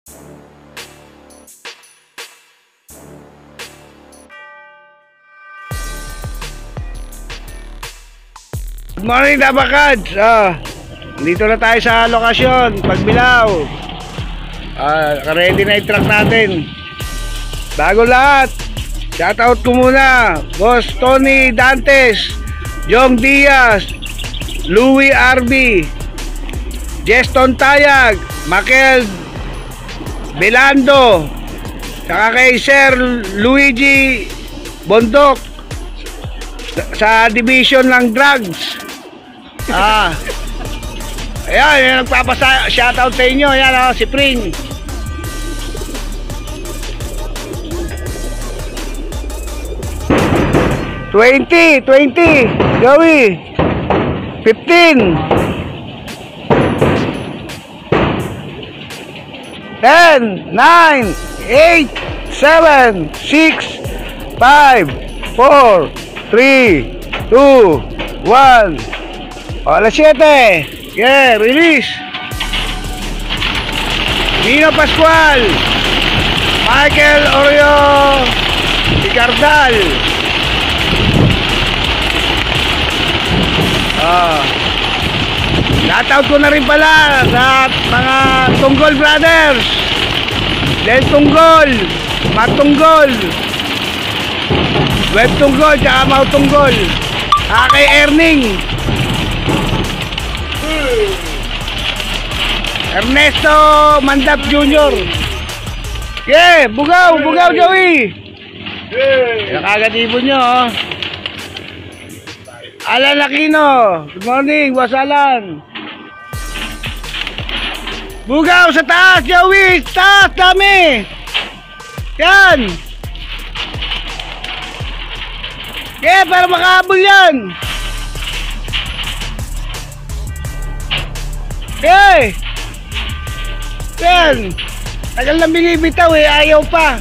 Good morning, Dabakads. Dito na tayo sa lokasyon, Pagbilao. Ready na yung truck natin. Bago lahat, shoutout ko muna Boss Tony Dantes, Jong Diaz, Louie RB, Jeston Tayag, Makel Belando, saka kay Sir Luigi Bondok sa division ng drugs. Ayan, yung nagpapasa shoutout sa inyo. Ayan, si Pring. $20, Joey. 15, 10, 9, 8, 7, 6, 5, 4, 3, 2, 1. Alas 7. Yeah, release. Nino Pascual, Michael Oreo Picardal. Shoutout ko na rin pala sa mga Tunggol Brothers, Del Tunggol, Mat Tunggol, Web Tunggol, tsaka Mau Tunggol, kay Erning, Ernesto Mandap Jr. Yeah, bugaw Joey. Yeah, kagad ibon nyo, Alan Aquino, good morning, Boss Alan. Bugaw sa taas, Joey, taas, dami. Yan. Yeah, para makahabol yan. Okay. Yan. Tagal na binibitaw ayaw pa.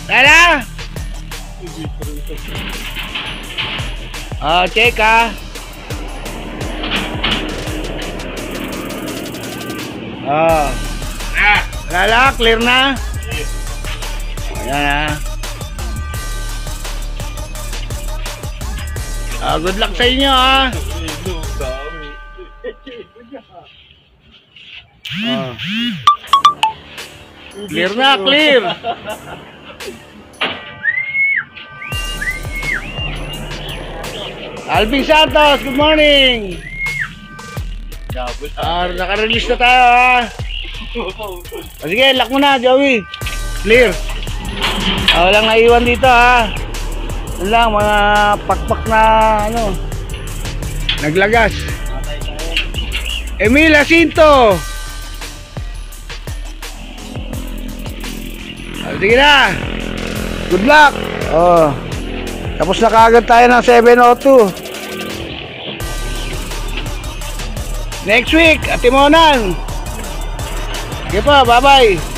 Tara. Check Lala, clear na. Ayan good luck sa inyo Clear na, clear. Alvin Santos, good morning. Naka-release na tayo sige, lock mo na, Joey. Clear. Walang naiwan dito Yan lang, mga pakpak na naglagas. Emil Jacinto. Sige na. Good luck. Tapos na kaagad tayo ng 702. Next week, Atimonan. Sige pa, bye-bye.